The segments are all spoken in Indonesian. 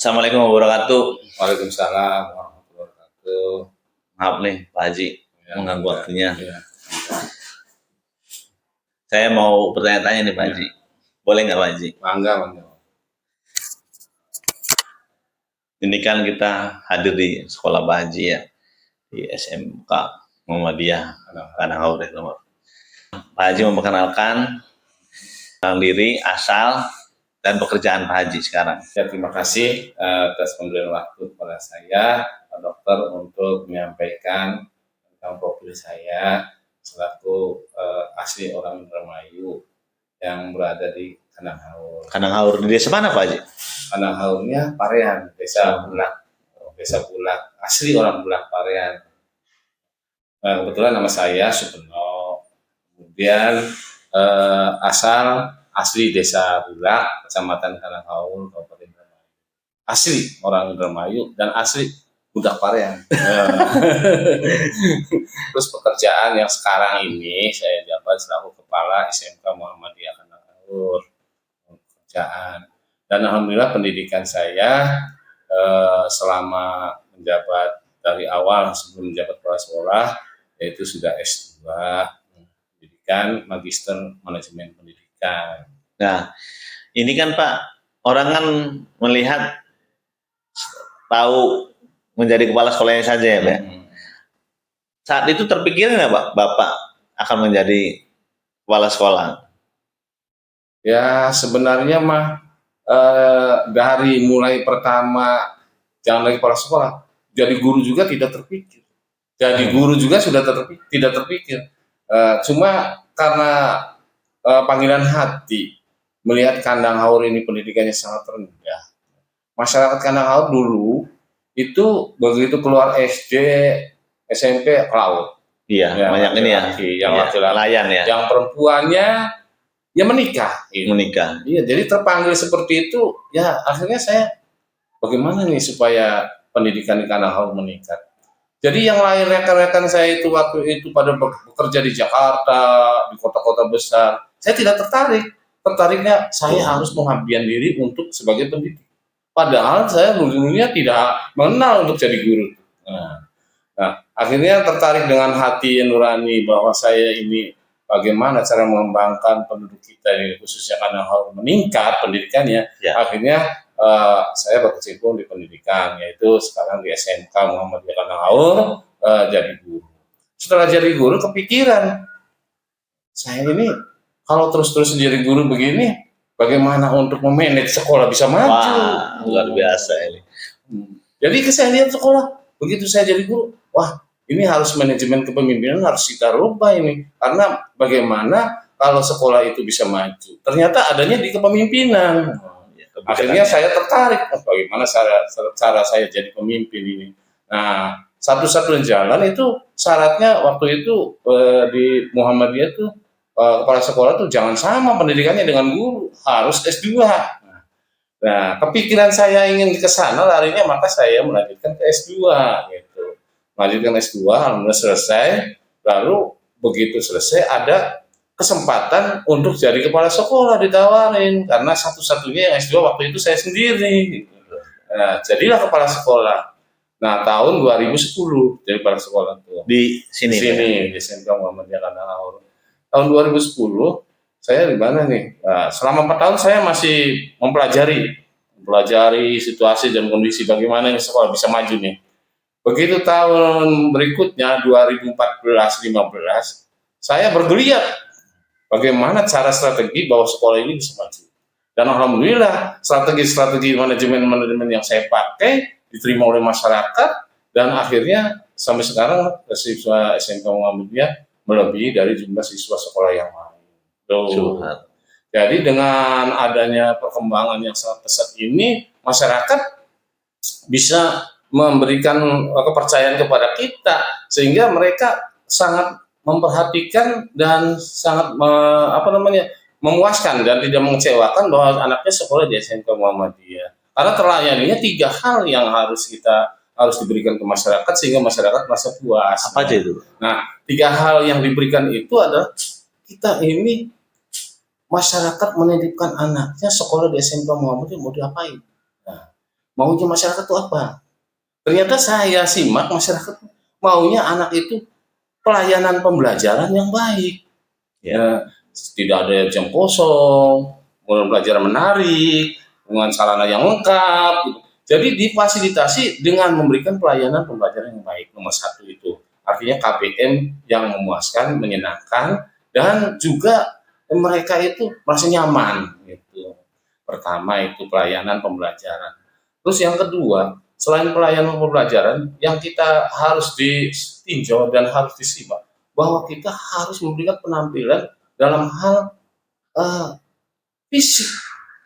Assalamualaikum warahmatullahi wabarakatuh. Waalaikumsalam warahmatullahi wabarakatuh. Maaf nih Pak Haji, Ya, mengganggu ya, waktunya. ya. Saya mau bertanya-tanya nih Pak Haji. Boleh nggak Pak Haji? Bangga. Ini kan kita hadir di sekolah Pak Haji ya, di SMK Muhammadiyah Kanang ya, Pak Haji memperkenalkan tentang diri, asal, dan pekerjaan Pak Haji sekarang. Ya, terima kasih atas pemberian waktu kepada saya, Pak Dokter, untuk menyampaikan tentang profil saya selaku asli orang Indramayu yang berada di Kananghaur. Kananghaur di desa mana Pak Haji? Kananghaurnya Parean, desa Bulak. Desa Bulak, asli orang Bulak Parean. Kebetulan nama saya Supeno. Kemudian asal asli desa Bulak, kecamatan Kananghaur, Kabupaten Indramayu. Asli orang Indramayu dan asli budak Parean. Terus pekerjaan yang sekarang ini saya jabat selaku kepala SMK Muhammadiyah Kananghaur. Pekerjaan. Dan alhamdulillah pendidikan saya selama menjabat dari awal sebelum menjabat kepala sekolah yaitu sudah S2, pendidikan Magister Manajemen Pendidikan. Nah, ini kan Pak, orang kan melihat tahu menjadi kepala sekolahnya saja ya Pak. Saat itu terpikir nggak Pak, Bapak akan menjadi kepala sekolah? Ya sebenarnya mah dari mulai pertama jangan lagi kepala sekolah, jadi guru juga tidak terpikir. Jadi guru juga sudah tidak terpikir. Cuma karena panggilan hati melihat Kananghaur ini pendidikannya sangat rendah. Masyarakat Kananghaur dulu itu begitu keluar SD, SMP laut. Iya, ya, banyak ini ya. Yang laki-laki, layan ya. Yang perempuannya ya menikah. Gitu. Menikah. Iya, jadi terpanggil seperti itu, ya akhirnya saya bagaimana nih supaya pendidikan di Kananghaur meningkat. Jadi yang lain rekan-rekan saya itu waktu itu pada bekerja di Jakarta, di kota-kota besar, saya tidak tertarik. Tertariknya saya harus mengabdikan diri untuk sebagai pendidik. Padahal saya dulunya tidak mengenal untuk jadi guru. Nah, akhirnya tertarik dengan hati nurani bahwa saya ini bagaimana cara mengembangkan penduduk kita ini khususnya Kananghaur meningkat pendidikannya. Ya. Akhirnya saya berkecimpung di pendidikan, yaitu sekarang di SMK Muhammadiyah Kananghaur jadi guru. Setelah jadi guru kepikiran, saya ini kalau terus-terus jadi guru begini, bagaimana untuk memanage sekolah bisa maju? Wah, luar biasa ini. Jadi saya lihat sekolah, begitu saya jadi guru, wah ini harus manajemen kepemimpinan harus kita rubah ini. Karena bagaimana kalau sekolah itu bisa maju? Ternyata adanya di kepemimpinan. Akhirnya saya tertarik, bagaimana cara saya jadi pemimpin ini. Nah, satu-satunya jalan itu syaratnya waktu itu di Muhammadiyah itu kepala sekolah tuh jangan sama pendidikannya dengan guru, harus S2. Nah, kepikiran saya ingin ke sana larinya, maka saya melanjutkan ke S2 gitu. Melanjutkan S2, alhamdulillah selesai. Lalu begitu selesai ada kesempatan untuk jadi kepala sekolah ditawarin karena satu-satunya yang S2 waktu itu saya sendiri. Nah, jadilah kepala sekolah. Nah, tahun 2010 jadi kepala sekolah tuh. Di sini di SMK Muhammadiyah Kananghaur. Tahun 2010 saya di mana nih? Nah, selama 4 tahun saya masih mempelajari situasi dan kondisi bagaimana sekolah bisa maju nih. Begitu tahun berikutnya 2014-15 saya bergeliat bagaimana cara strategi bahwa sekolah ini bisa maju. Dan alhamdulillah strategi manajemen yang saya pakai diterima oleh masyarakat dan akhirnya sampai sekarang siswa SMK Muhammadiyah melebihi dari jumlah siswa sekolah yang lain. Jadi dengan adanya perkembangan yang sangat pesat ini, masyarakat bisa memberikan kepercayaan kepada kita sehingga mereka sangat memperhatikan dan sangat memuaskan dan tidak mengecewakan bahwa anaknya sekolah di SMK Muhammadiyah. Karena terlayaninya 3 hal yang harus diberikan ke masyarakat sehingga masyarakat merasa puas. Apa aja itu? Nah, 3 hal yang diberikan itu adalah kita ini masyarakat menitipkan anaknya sekolah di SMK Muhammadiyah mau diapain? Nah, maunya masyarakat itu apa? Ternyata saya simak masyarakat maunya anak itu pelayanan pembelajaran yang baik. Ya, tidak ada jam kosong, pelajaran menarik, dengan sarana yang lengkap. Gitu. Jadi difasilitasi dengan memberikan pelayanan pembelajaran yang baik. Nomor satu itu. Artinya KBM yang memuaskan, menyenangkan, dan juga mereka itu merasa nyaman. Gitu. Pertama itu pelayanan pembelajaran. Terus yang kedua, selain pelayanan pembelajaran, yang kita harus ditinjau dan harus disimak, bahwa kita harus memberikan penampilan dalam hal fisik.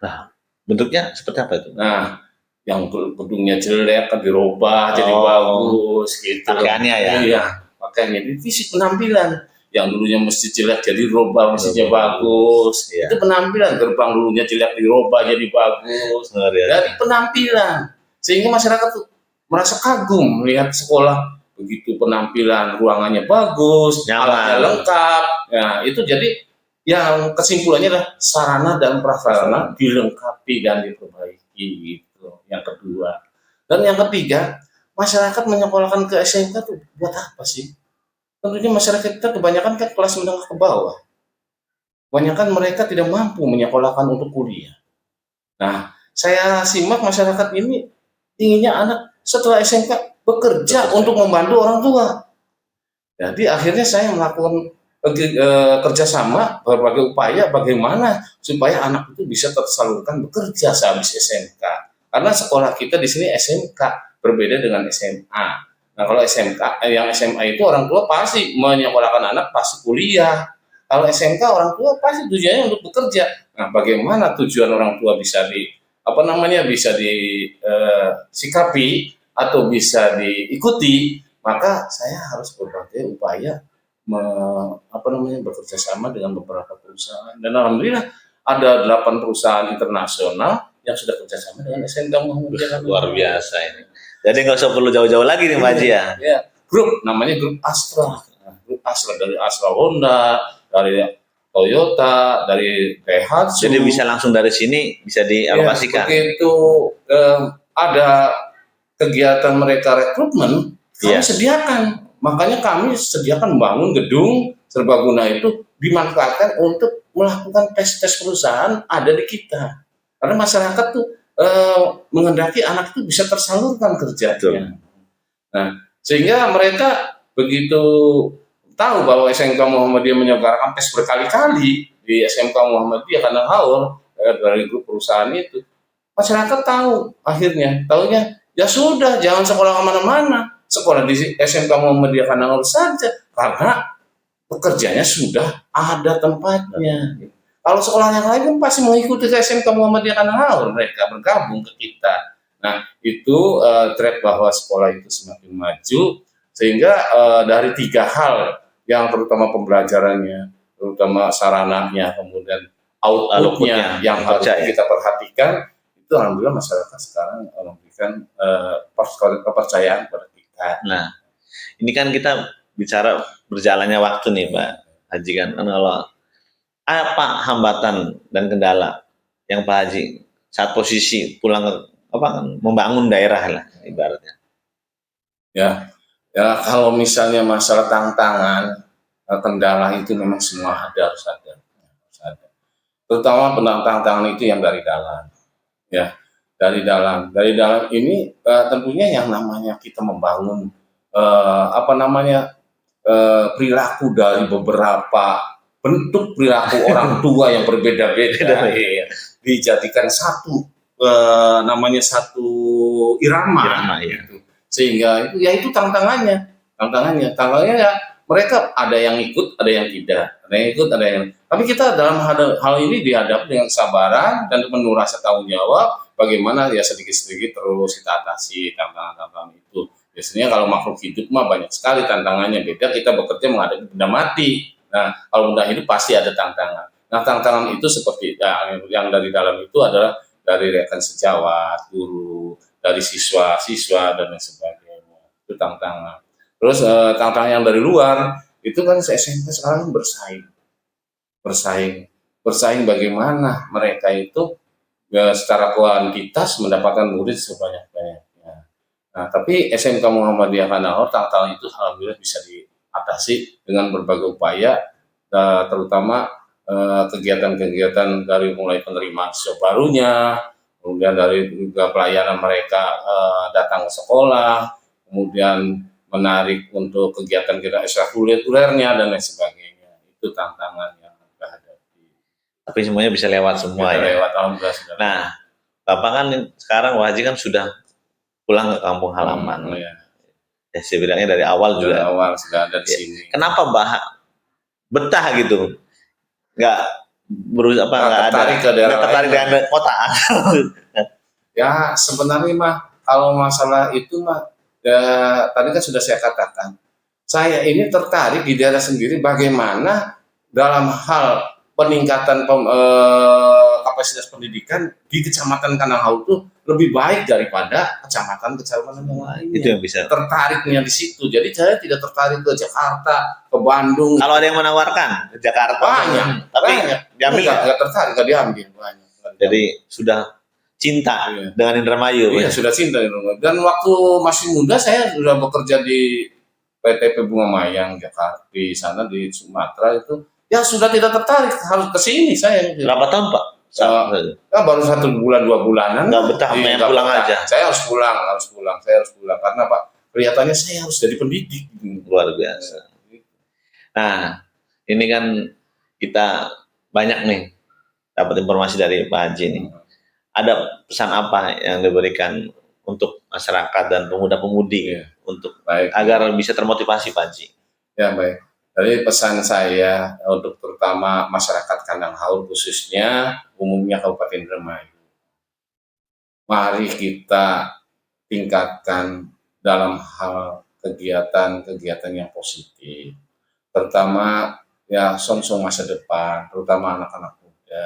Nah, bentuknya seperti apa itu? Nah, yang gedungnya jelek kan dirubah jadi bagus gitu. Pakaiannya ya? Iya, pakaiannya. Jadi fisik penampilan. Yang dulunya masjid jelek jadi dirubah masjidnya bagus. Iya. Itu penampilan. Gerbang dulunya jelek dirubah jadi bagus. Dari penampilan. Sehingga masyarakat tuh merasa kagum melihat sekolah begitu penampilan, ruangannya bagus, alatnya lengkap. Nah, itu jadi yang kesimpulannya adalah sarana dan prasarana dilengkapi dan diperbaiki gitu. Yang kedua. Dan yang ketiga, masyarakat menyekolahkan ke SMK tuh buat apa sih? Tentunya masyarakat kita kebanyakan kan kelas menengah ke bawah. Kebanyakan mereka tidak mampu menyekolahkan untuk kuliah. Nah, saya simak masyarakat ini inginnya anak setelah SMK bekerja untuk membantu orang tua. Jadi akhirnya saya melakukan kerjasama berbagai upaya bagaimana supaya anak itu bisa tersalurkan bekerja sehabis SMK. Karena sekolah kita di sini SMK berbeda dengan SMA. Nah kalau SMK, yang SMA itu orang tua pasti menyekolahkan anak pasti kuliah. Kalau SMK orang tua pasti tujuannya untuk bekerja. Nah bagaimana tujuan orang tua bisa bisa disikapi atau bisa diikuti, maka saya harus berbagai upaya bekerja sama dengan beberapa perusahaan, dan alhamdulillah ada 8 perusahaan internasional yang sudah kerjasama dengan SMK Muhammadiyah. Luar biasa ini. Jadi nggak usah perlu jauh-jauh lagi nih Pak Haji ya. Ya, namanya grup Astra. Grup Astra dari Astra Honda, dari Toyota, dari Daihatsu. Jadi bisa langsung dari sini bisa dialokasikan. Begitu ada kegiatan mereka rekrutmen, kami sediakan. Makanya kami sediakan bangun gedung serbaguna itu dimanfaatkan untuk melakukan tes perusahaan ada di kita. Karena masyarakat tuh menghendaki anak itu bisa tersalurkan kerjanya. Nah, sehingga mereka begitu tahu bahwa SMK Muhammadiyah menyelenggarakan tes berkali-kali di SMK Muhammadiyah karena haul dari grup perusahaan itu, masyarakat tahu akhirnya, tahunya ya sudah jangan sekolah kemana-mana. Sekolah di SMK Muhammadiyah Kanangaur saja karena pekerjanya sudah ada tempatnya. Kalau sekolah yang lain kan pasti mengikuti ke SMK Muhammadiyah Kanangaur, mereka bergabung ke kita. Nah itu track bahwa sekolah itu semakin maju sehingga dari 3 hal yang terutama pembelajarannya, terutama sarananya, kemudian outputnya yang harus kita perhatikan, itu alhamdulillah masyarakat sekarang memberikan kepercayaan pada kita. Nah, ini kan kita bicara berjalannya waktu nih Pak Haji kan. Kalau apa hambatan dan kendala yang Pak Haji saat posisi pulang membangun daerah lah ibaratnya? Ya kalau misalnya masalah tantangan, kendala itu memang semua harus ada. Terutama tantangan itu yang dari dalam. Ya. Dari dalam ini tentunya yang namanya kita membangun perilaku dari beberapa bentuk perilaku orang tua yang berbeda-beda dijadikan satu irama gitu. Sehingga itu tantangannya ya mereka ada yang ikut, ada yang tidak, tapi kita dalam hal ini dihadapi dengan kesabaran dan penuh rasa tanggung jawab. Bagaimana ya sedikit-sedikit terus kita atasi tantangan-tantangan itu. Biasanya kalau makhluk hidup mah banyak sekali tantangannya. Beda kita bekerja menghadapi benda mati. Nah, kalau benda hidup pasti ada tantangan. Nah, tantangan itu seperti yang dari dalam itu adalah dari rekan sejawat, guru, dari siswa dan lain sebagainya. Itu tantangan. Terus tantangan yang dari luar itu kan SMP sekarang bersaing bagaimana mereka itu secara kuantitas mendapatkan murid sebanyak-banyaknya. Nah, tapi SMK Muhammadiyah Kandahar tantangan itu alhamdulillah bisa diatasi dengan berbagai upaya, terutama kegiatan-kegiatan dari mulai penerimaan siswa barunya, kemudian dari juga pelayanan mereka datang ke sekolah, kemudian menarik untuk kegiatan-kegiatan ekstrakurikulernya dan lain sebagainya. Itu tantangan yang kita hadapi. Tapi semuanya bisa lewat semua Bisa ya. lewat, alhamdulillah sudah. Nah, Bapak kan sekarang Waji kan sudah pulang ke kampung halaman. Ya. Ya, saya bilangnya dari awal Dari juga. awal sudah ada di Ya. sini. Kenapa betah gitu? Nggak berusaha apa nggak ada tertarik ke daerah nggak tertarik lain. dengan kota? Ya sebenarnya mah kalau masalah itu mah ya, tadi kan sudah saya katakan, saya ini tertarik di daerah sendiri bagaimana dalam hal peningkatan kapasitas pendidikan di Kecamatan Kandahar itu lebih baik daripada kecamatan-kecamatan yang lain. Itu yang bisa. Tertariknya di situ. Jadi saya tidak tertarik ke Jakarta, ke Bandung. Kalau ada yang menawarkan ke Jakarta, Banyak, tapi banyak. diambil nggak? Nggak tertarik, nggak diambil banyak. Jadi sudah cinta Iya. dengan Indramayu. Iya, sudah cinta di rumah. Dan waktu masih muda saya sudah bekerja di PTP Bunga Mayang Jakarta, di sana di Sumatera itu. Ya sudah tidak tertarik, harus ke sini saya. Berapa tahun Pak? Ya, baru 1 bulan 2 bulanan. Nggak betah, Iya, main nggak pulang betah. aja. Saya harus pulang. Saya harus pulang karena Pak kelihatannya saya harus jadi pendidik. Luar biasa. Nah, ini kan kita banyak nih dapat informasi dari Pak Haji nih. Ada pesan apa yang diberikan untuk masyarakat dan pemuda-pemudi Iya. untuk Baik. agar bisa termotivasi Pak Haji? Ya baik. Jadi pesan saya untuk terutama masyarakat Kandang Haur khususnya umumnya Kabupaten Indramayu. Mari kita tingkatkan dalam hal kegiatan-kegiatan yang positif. Terutama ya song-song masa depan, terutama anak-anak muda.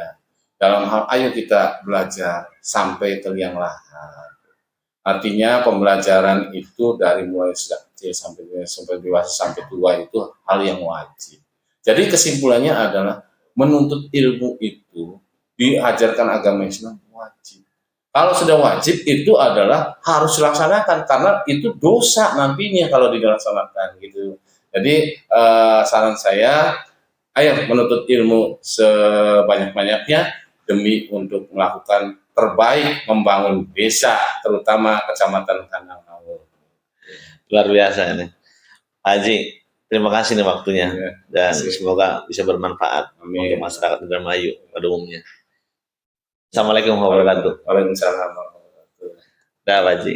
Dalam hal ayo kita belajar sampai ke liang lahat. Artinya pembelajaran itu dari mulai sejak kecil sampai dewasa sampai tua itu hal yang wajib. Jadi kesimpulannya adalah menuntut ilmu itu diajarkan agama Islam wajib. Kalau sudah wajib itu adalah harus dilaksanakan karena itu dosa nantinya kalau dilaksanakan gitu. Jadi saran saya ayo menuntut ilmu sebanyak-banyaknya demi untuk melakukan terbaik membangun desa, terutama Kecamatan Kandang Haur. Luar biasa ini. Pak Haji, terima kasih nih waktunya. Ya, Dan kasih. semoga bisa bermanfaat Amin. untuk masyarakat Indramayu pada umumnya. Assalamualaikum warahmatullahi wabarakatuh. Waalaikumsalam warahmatullahi wabarakatuh. Dah Pak Haji.